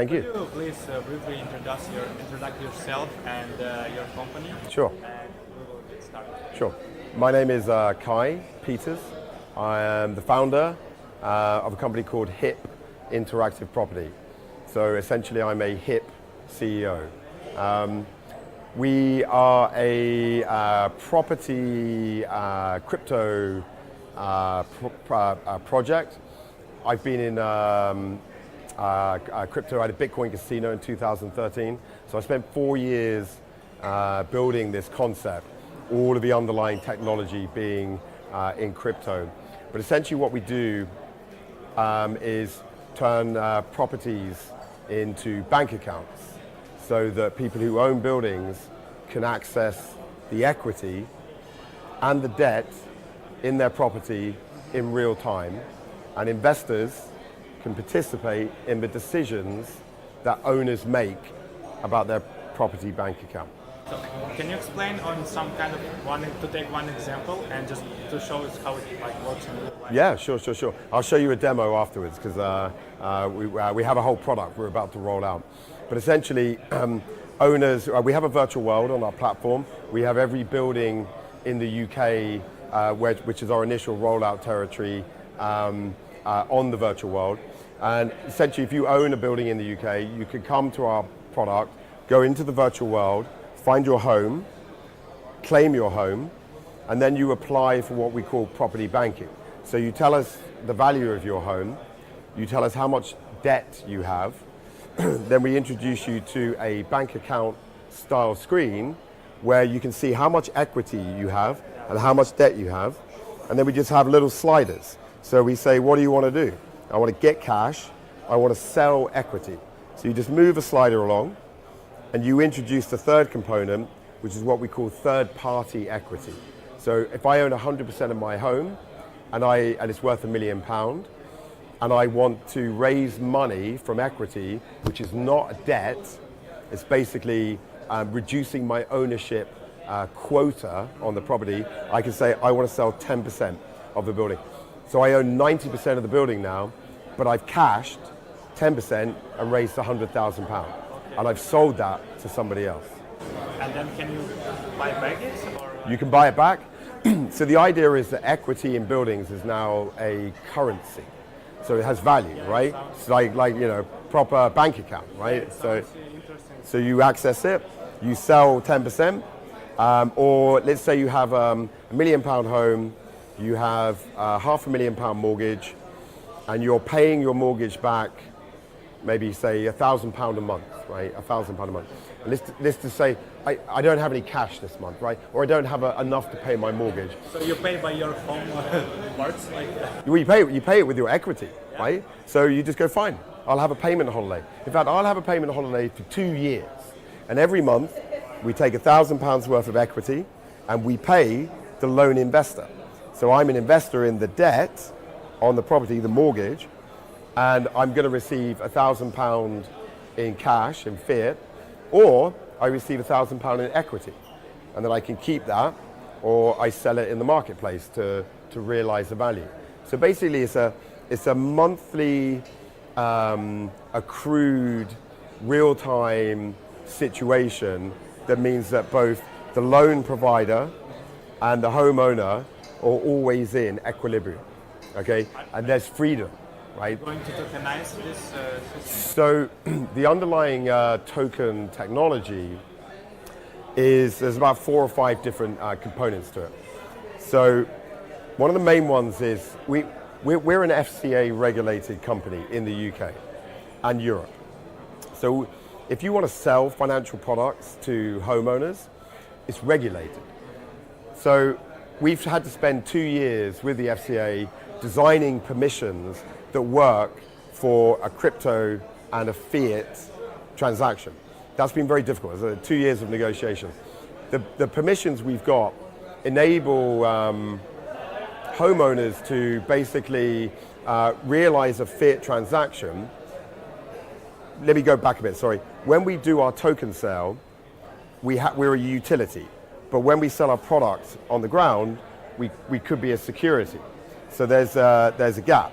Thank you. Could you please briefly introduce yourself and your company? Sure. And we will get started. Sure. My name is Kai Peeters. I am the founder of a company called HIP Interactive Property. So essentially I'm a HIP CEO. We are a property crypto project. I've been in crypto. I had a Bitcoin casino in 2013. So I spent 4 years building this concept, all of the underlying technology being in crypto. But essentially what we do is turn properties into bank accounts so that people who own buildings can access the equity and the debt in their property in real time, and investors can participate in the decisions that owners make about their property bank account. So can you explain on some kind of take one example and just to show us how it works in real life? Yeah, sure. I'll show you a demo afterwards because we have a whole product we're about to roll out. But essentially, owners, we have a virtual world on our platform. We have every building in the UK, which is our initial rollout territory, on the virtual world. And essentially, if you own a building in the UK, you can come to our product, go into the virtual world, find your home, claim your home, and then you apply for what we call property banking. So you tell us the value of your home, you tell us how much debt you have, then we introduce you to a bank account style screen where you can see how much equity you have and how much debt you have, and then we just have little sliders. So we say, what do you want to do? I want to get cash, I want to sell equity. So you just move a slider along, and you introduce the third component, which is what we call third-party equity. So if I own 100% of my home, and it's worth £1 million, and I want to raise money from equity, which is not a debt, it's basically reducing my ownership quota on the property, I can say I want to sell 10% of the building. So I own 90% of the building now, but I've cashed 10% and raised £100,000. And I've sold that to somebody else. And then can you buy back it? Or? You can buy it back. So the idea is that equity in buildings is now a currency. So it has value, right? It's like proper bank account, right? So you access it, you sell 10%, or let's say you have £1 million home, you have £500,000 mortgage, and you're paying your mortgage back, maybe say £1,000 a month, right? £1,000 a month. And let's just say I don't have any cash this month, right? Or I don't have enough to pay my mortgage. So you pay by your home parts, like that? Well, you pay it with your equity, right? So you just go, fine, I'll have a payment holiday. In fact, I'll have a payment holiday for 2 years. And every month we take £1,000 worth of equity and we pay the loan investor. So I'm an investor in the debt on the property, the mortgage, and I'm going to receive £1,000 in cash, in fiat, or I receive £1,000 in equity, and then I can keep that, or I sell it in the marketplace to realize the value. So basically, it's a monthly accrued, real-time situation that means that both the loan provider and the homeowner are always in equilibrium. Okay, and there's freedom. Right? Going to tokenize this system? So the underlying token technology there's about 4 or 5 different components to it. So one of the main ones is we're an FCA regulated company in the UK and Europe. So if you want to sell financial products to homeowners, it's regulated. So we've had to spend 2 years with the FCA designing permissions that work for a crypto and a fiat transaction. That's been very difficult. It's 2 years of negotiations. The permissions we've got enable homeowners to basically realize a fiat transaction. Let me go back a bit, sorry. When we do our token sale, we're a utility. But when we sell our product on the ground, we could be a security. So there's a gap.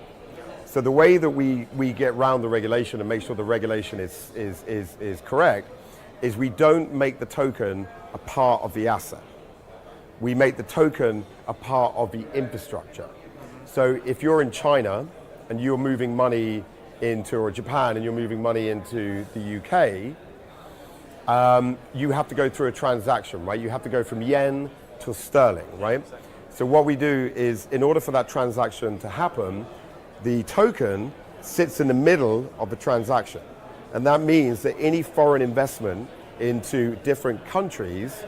So the way that we get around the regulation and make sure the regulation is correct is we don't make the token a part of the asset. We make the token a part of the infrastructure. So if you're in China and you're moving money into, or Japan and you're moving money into the UK, you have to go through a transaction, right? You have to go from yen to sterling, right? So what we do is, in order for that transaction to happen, the token sits in the middle of the transaction. And that means that any foreign investment into different countries,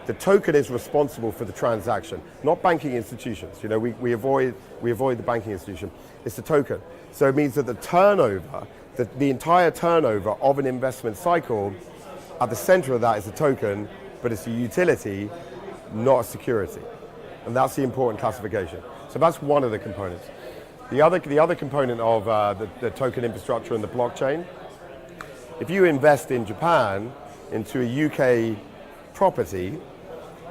the token is responsible for the transaction, not banking institutions. You know, we avoid the banking institution. It's the token. So it means that the turnover, the entire turnover of an investment cycle, at the center of that is a token, but it's a utility, not a security. And that's the important classification. So that's one of the components. The other component of the token infrastructure and the blockchain, if you invest in Japan into a UK property,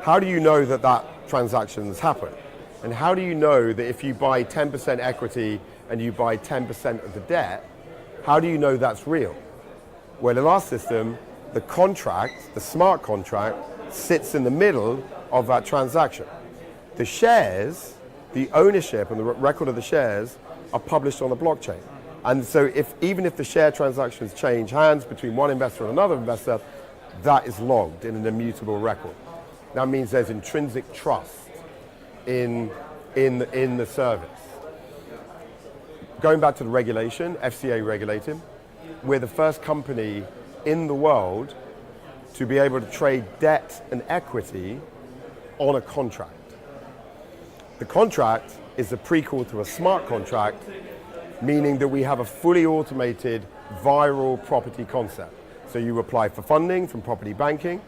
how do you know that that transaction has happened? And how do you know that if you buy 10% equity and you buy 10% of the debt, how do you know that's real? Well, in our system, the contract, the smart contract, sits in the middle of that transaction. The shares, the ownership and the record of the shares are published on the blockchain. And so even if the share transactions change hands between one investor and another investor, that is logged in an immutable record. That means there's intrinsic trust in the service. Going back to the regulation, FCA regulated, we're the first company in the world to be able to trade debt and equity on a contract. The contract is a prequel to a smart contract, meaning that we have a fully automated viral property concept. So you apply for funding from property banking.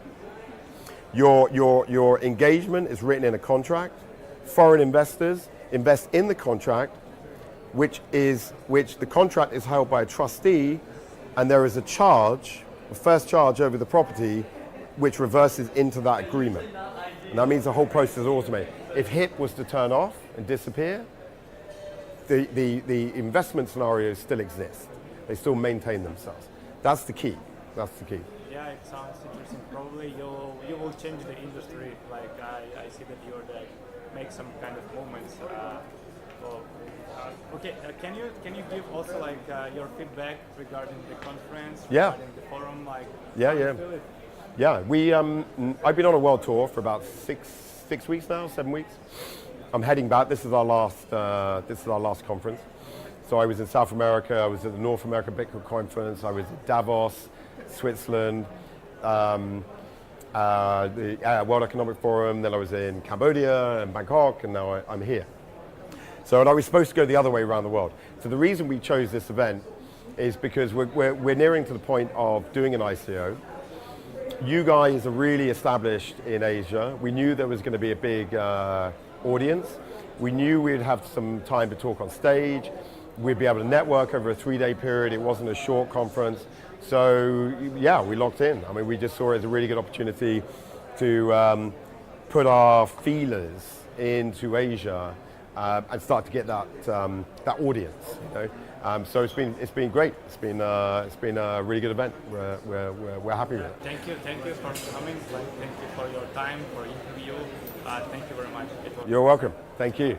Your engagement is written in a contract. Foreign investors invest in the contract, which the contract is held by a trustee, and there is a charge, a first charge over the property, which reverses into that agreement. And that means the whole process is automated. If HIP was to turn off and disappear, the investment scenarios still exist. They still maintain themselves. That's the key. That's the key. Yeah, it sounds interesting. Probably you will change the industry. Like I see that you're there, make some kind of movements. Okay, can you give also like your feedback regarding the conference, regarding the forum, like how you feel it? Yeah, I've been on a world tour for about 6 weeks now, 7 weeks. I'm heading back. This is our last conference. So I was in South America. I was at the North American Bitcoin Conference. I was at Davos, Switzerland, the World Economic Forum. Then I was in Cambodia and Bangkok, and now I'm here. So I was supposed to go the other way around the world. So the reason we chose this event is because we're nearing to the point of doing an ICO. You guys are really established in Asia. We knew there was going to be a big audience. We knew we'd have some time to talk on stage. We'd be able to network over a 3-day period. It wasn't a short conference. So yeah, we locked in. I mean, we just saw it as a really good opportunity to put our feelers into Asia and start to get that audience. You know? So it's been great. It's been a really good event. We're happy with it. Thank you for coming. Thank you for your time, for interview. Thank you very much. You're welcome. Thank you.